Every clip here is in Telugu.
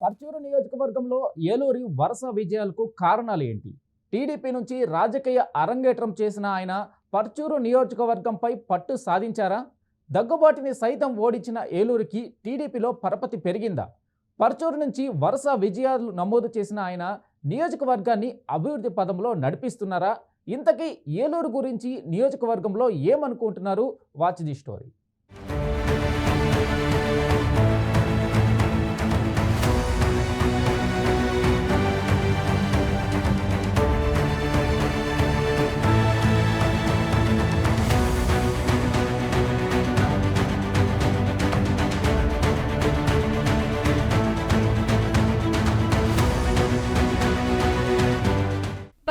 పర్చూరు నియోజకవర్గంలో ఏలూరి వరుస విజయాలకు కారణాలు ఏంటి? టీడీపీ నుంచి రాజకీయ అరంగేట్రం చేసిన ఆయన పర్చూరు నియోజకవర్గంపై పట్టు సాధించారా? దగ్గుబాటిని సైతం ఓడించిన ఏలూరికి టీడీపీలో పరపతి పెరిగిందా? పర్చూరు నుంచి వరుస విజయాలు నమోదు చేసిన ఆయన నియోజకవర్గాన్ని అభివృద్ధి పదంలో నడిపిస్తున్నారా? ఇంతకీ ఏలూరు గురించి నియోజకవర్గంలో ఏమనుకుంటున్నారు? Watch the story.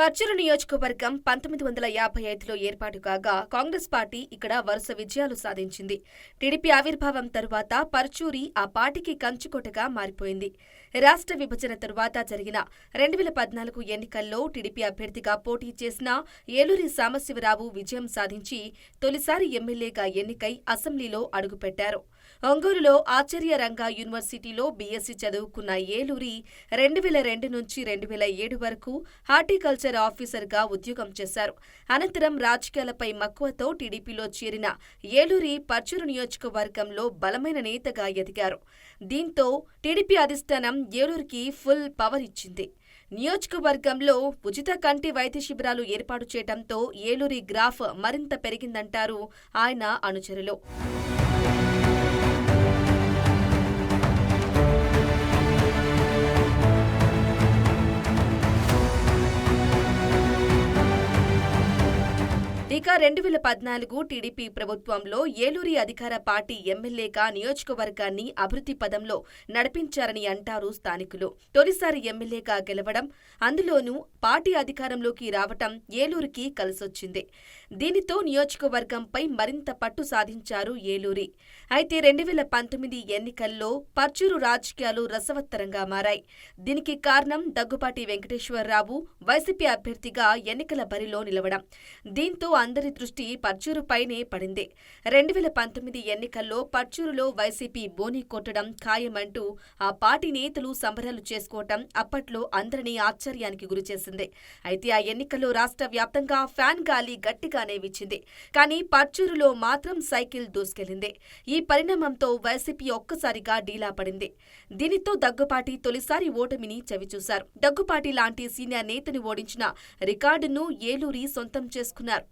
పర్చూరు నియోజకవర్గం 1955లో ఏర్పాటు కాగా కాంగ్రెస్ పార్టీ ఇక్కడ వరుస విజయాలు సాధించింది. టీడీపీ ఆవిర్భావం తరువాత పర్చూరి ఆ పార్టీకి కంచుకోటగా మారిపోయింది. రాష్ట్ర విభజన తరువాత జరిగిన 2014 ఎన్నికల్లో టీడీపీ అభ్యర్థిగా పోటీ చేసిన ఏలూరి సాంబశివరావు విజయం సాధించి తొలిసారి ఎమ్మెల్యేగా ఎన్నికై అసెంబ్లీలో అడుగుపెట్టారు. ఒంగోలులో ఆచార్య రంగా యూనివర్సిటీలో బీఎస్సీ చదువుకున్న ఏలూరి 2002 నుంచి 2007 వరకు హార్టికల్చర్ ఆఫీసర్గా ఉద్యోగం చేశారు. అనంతరం రాజకీయాలపై మక్కువతో టీడీపీలో చేరిన ఏలూరి పర్చూరు నియోజకవర్గంలో బలమైన నేతగా ఎదిగారు. దీంతో టీడీపీ అధిష్టానం ఏలూరికి ఫుల్ పవర్ ఇచ్చింది. నియోజకవర్గంలో ఉచిత కంటి వైద్య శిబిరాలు ఏర్పాటు చేయడంతో ఏలూరి గ్రాఫ్ మరింత పెరిగిందంటారు ఆయన అనుచరులు. ఇక 2014 టీడీపీ ప్రభుత్వంలో ఏలూరి అధికార పార్టీ ఎమ్మెల్యేగా నియోజకవర్గాన్ని అభివృద్ధి పదంలో నడిపించారని అంటారు స్థానికులు. తొలిసారి ఎమ్మెల్యేగా గెలవడం, అందులోనూ పార్టీ అధికారంలోకి రావటం ఏలూరికి కలిసొచ్చింది. దీనితో నియోజకవర్గంపై మరింత పట్టు సాధించారు ఏలూరి. అయితే 2019 ఎన్నికల్లో పర్చూరు రాజకీయాలు రసవత్తరంగా మారాయి. దీనికి కారణం దగ్గుబాటి వెంకటేశ్వరరావు వైసీపీ అభ్యర్థిగా ఎన్నికల బరిలో నిలవడం. దీంతో అందరి దృష్టి పర్చూరుపైనే పడింది. 2019 ఎన్నికల్లో పర్చూరులో వైసీపీ బోని కొట్టడం ఖాయమంటూ ఆ పార్టీ నేతలు సంబరాలు చేసుకోవటం అప్పట్లో అందరినీ ఆశ్చర్యానికి గురిచేసింది. అయితే ఆ ఎన్నికల్లో రాష్ట్ర వ్యాప్తంగా ఫ్యాన్ గాలి గట్టిగానే వీచింది. కానీ పర్చూరులో మాత్రం సైకిల్ దూసుకెళ్లింది. ఈ పరిణామంతో వైసీపీ ఒక్కసారిగా డీలా పడింది. దీనితో దగ్గుబాటి తొలిసారి ఓటమిని చవిచూశారు. దగ్గుబాటి లాంటి సీనియర్ నేతను ఓడించిన రికార్డును ఏలూరి సొంతం చేసుకున్నారు.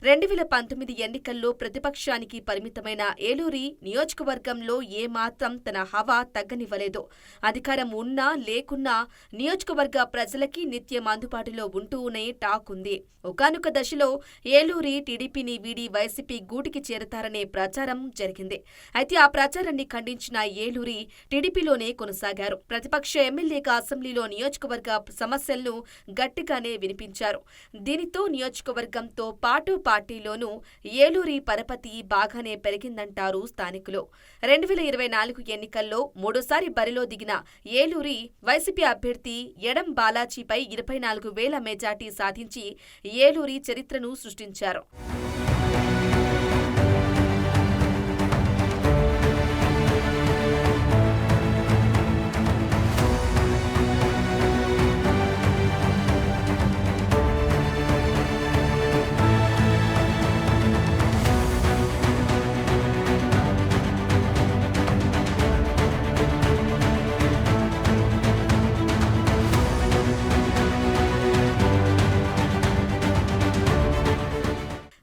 2019 ఎన్నికల్లో ప్రతిపక్షానికి పరిమితమైన ఏలూరి నియోజకవర్గంలో ఏమాత్రం తన హవా తగ్గనివ్వలేదు. అధికారం ఉన్నా లేకున్నా నియోజకవర్గ ప్రజలకి నిత్యం అందుబాటులో ఉంటూనే టాక్ ఉంది. ఒకానొక దశలో ఏలూరి టీడీపీని వీడి వైసీపీ గూటికి చేరతారనే ప్రచారం జరిగింది. అయితే ఆ ప్రచారాన్ని ఖండించిన ఏలూరి టీడీపీలోనే కొనసాగారు. ప్రతిపక్ష ఎమ్మెల్యేగా అసెంబ్లీలో నియోజకవర్గ సమస్యలను గట్టిగానే వినిపించారు. దీనితో నియోజకవర్గంతో పాటు పార్టీలోనూ ఏలూరి పరపతి బాగానే పెరిగిందంటారు స్థానికులు. 2024 ఎన్నికల్లో మూడోసారి బరిలో దిగిన ఏలూరి వైసీపీ అభ్యర్థి ఎడం బాలాజీపై 24,000 మెజార్టీ సాధించి ఏలూరి చరిత్రను సృష్టించారు.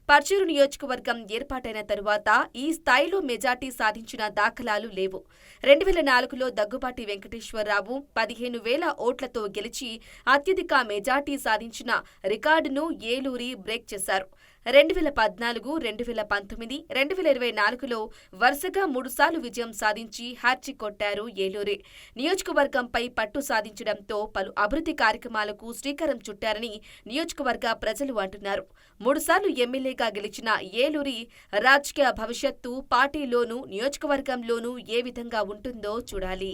పర్చూరు నియోజకవర్గం ఏర్పాటైన తరువాత ఈ స్థాయిలో మెజార్టీ సాధించిన దాఖలాలు లేవు. 2004లో దగ్గుబాటి వెంకటేశ్వరరావు 15,000 ఓట్లతో గెలిచి అత్యధిక మెజార్టీ సాధించిన రికార్డును ఏలూరి బ్రేక్ చేశారు. 2014, 2019, 2024లో వరుసగా 3 సార్లు విజయం సాధించి హ్యాట్రిక్ కొట్టారు ఏలూరి. నియోజకవర్గంపై పట్టు సాధించడంతో పలు అభివృద్ధి కార్యక్రమాలకు శ్రీకారం చుట్టారని నియోజకవర్గ ప్రజలు అంటున్నారు. 3 సార్లు ఎమ్మెల్యేగా గెలిచిన ఏలూరి రాజకీయ భవిష్యత్తు పార్టీలోనూ నియోజకవర్గంలోనూ ఏ విధంగా ఉంటుందో చూడాలి.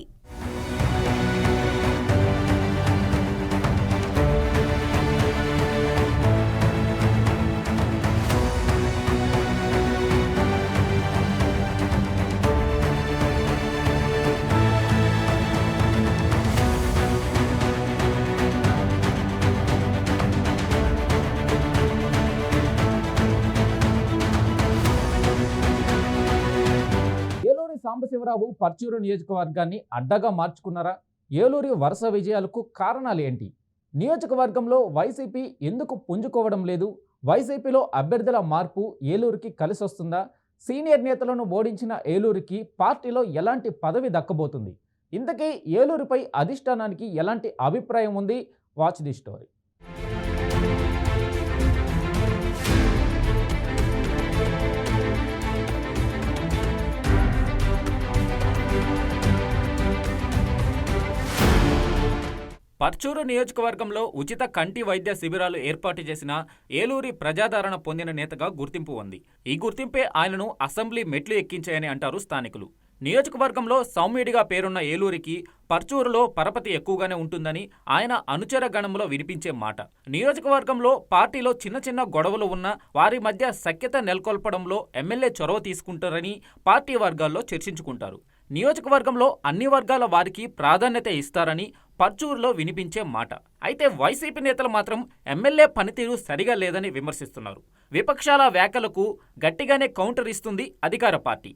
సాంబశివరావు పర్చూరు నియోజకవర్గాన్ని అడ్డగా మార్చుకున్నారా? ఏలూరి వరుస విజయాలకు కారణాలు ఏంటి? నియోజకవర్గంలో వైసీపీ ఎందుకు పుంజుకోవడం లేదు? వైసీపీలో అభ్యర్థుల మార్పు ఏలూరుకి కలిసొస్తుందా? సీనియర్ నేతలను ఓడించిన ఏలూరుకి పార్టీలో ఎలాంటి పదవి దక్కబోతుంది? ఇంతకీ ఏలూరుపై అధిష్టానానికి ఎలాంటి అభిప్రాయం ఉంది? Watch the story. పర్చూరు నియోజకవర్గంలో ఉచిత కంటి వైద్య శిబిరాలు ఏర్పాటు చేసిన ఏలూరి ప్రజాదరణ పొందిన నేతగా గుర్తింపు ఉంది. ఈ గుర్తింపే ఆయనను అసెంబ్లీ మెట్లు ఎక్కించాయని అంటారు స్థానికులు. నియోజకవర్గంలో సౌమ్యుడిగా పేరున్న ఏలూరికి పర్చూరులో పరపతి ఎక్కువగానే ఉంటుందని ఆయన అనుచర గణంలో వినిపించే మాట. నియోజకవర్గంలో పార్టీలో చిన్న చిన్న గొడవలు ఉన్నా వారి మధ్య సఖ్యత నెలకొల్పడంలో ఎమ్మెల్యే చొరవ తీసుకుంటారని పార్టీ వర్గాల్లో చర్చించుకుంటారు. నియోజకవర్గంలో అన్ని వర్గాల వారికి ప్రాధాన్యత ఇస్తారని పర్చూరులో వినిపించే మాట. అయితే వైసీపీ నేతలు మాత్రం ఎమ్మెల్యే పనితీరు సరిగా లేదని విమర్శిస్తున్నారు. విపక్షాల వ్యాఖ్యలకు గట్టిగానే కౌంటర్ ఇస్తుంది అధికార పార్టీ.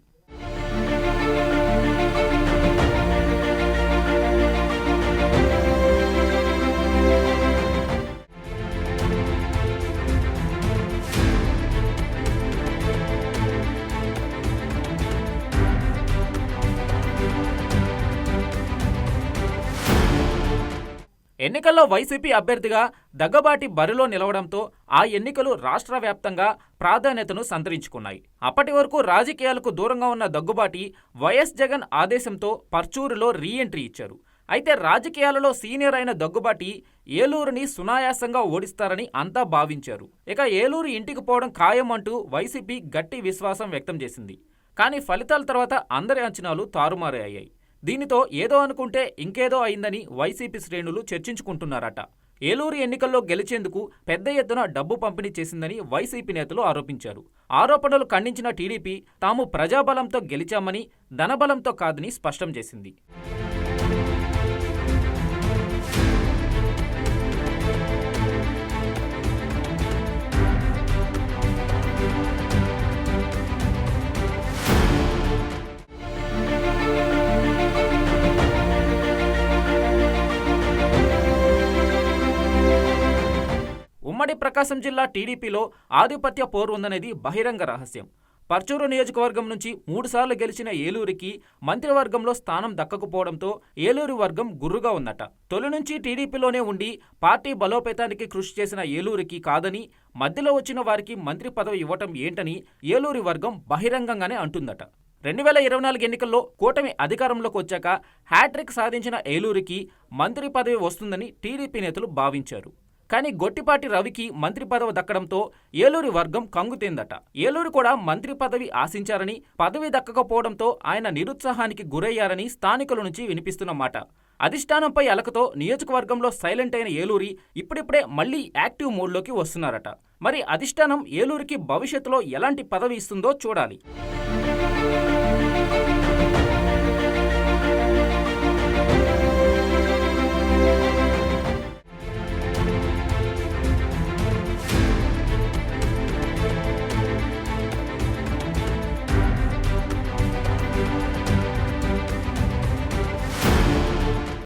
ఎన్నికల్లో వైసీపీ అభ్యర్థిగా దగ్గబాటి బరిలో నిలవడంతో ఆ ఎన్నికలు రాష్ట్ర వ్యాప్తంగా ప్రాధాన్యతను సంతరించుకున్నాయి. అప్పటి వరకు రాజకీయాలకు దూరంగా ఉన్న దగ్గుబాటి వైఎస్ జగన్ ఆదేశంతో పర్చూరులో రీ-ఎంట్రీ ఇచ్చారు. అయితే రాజకీయాలలో సీనియర్ అయిన దగ్గుబాటి ఏలూరుని సునాయాసంగా ఓడిస్తారని అంతా భావించారు. ఇక ఏలూరు ఇంటికి పోవడం ఖాయం అంటూ వైసీపీ గట్టి విశ్వాసం వ్యక్తం చేసింది. కానీ ఫలితాల తర్వాత అందరి అంచనాలు తారుమారు అయ్యాయి. దీనితో ఏదో అనుకుంటే ఇంకేదో అయిందని వైసీపీ శ్రేణులు చర్చించుకుంటున్నారట. ఏలూరు ఎన్నికల్లో గెలిచేందుకు పెద్ద ఎత్తున డబ్బు పంపిణీ చేసిందని వైసీపీ నేతలు ఆరోపించారు. ఆరోపణలు ఖండించిన టీడీపీ తాము ప్రజాబలంతో గెలిచామని, ధనబలంతో కాదని స్పష్టం చేసింది. ఉమ్మడి ప్రకాశం జిల్లా టీడీపీలో ఆధిపత్య పోరు ఉందనేది బహిరంగ రహస్యం. పర్చూరు నియోజకవర్గం నుంచి 3 సార్లు గెలిచిన ఏలూరికి మంత్రివర్గంలో స్థానం దక్కకపోవడంతో ఏలూరు వర్గం గుర్రుగా ఉందట. తొలి నుంచి టీడీపీలోనే ఉండి పార్టీ బలోపేతానికి కృషి చేసిన ఏలూరికి కాదని, మధ్యలో వచ్చిన వారికి మంత్రి పదవి ఇవ్వటం ఏంటని ఏలూరి వర్గం బహిరంగంగానే అంటుందట. 2024 ఎన్నికల్లో కూటమి అధికారంలోకి వచ్చాక హ్యాట్రిక్ సాధించిన ఏలూరికి మంత్రి పదవి వస్తుందని టీడీపీ నేతలు భావించారు. కానీ గొట్టిపాటి రవికి మంత్రి పదవి దక్కడంతో ఏలూరి వర్గం కంగుతిందట. ఏలూరు కూడా మంత్రి పదవి ఆశించారని, పదవి దక్కకపోవడంతో ఆయన నిరుత్సాహానికి గురయ్యారని స్థానికుల నుంచి వినిపిస్తున్న మాట. అధిష్టానంపై అలకతో నియోజకవర్గంలో సైలెంట్ అయిన ఏలూరి ఇప్పుడిప్పుడే మళ్లీ యాక్టివ్ మోడ్లోకి వస్తున్నారట. మరి అధిష్టానం ఏలూరికి భవిష్యత్తులో ఎలాంటి పదవి ఇస్తుందో చూడాలి.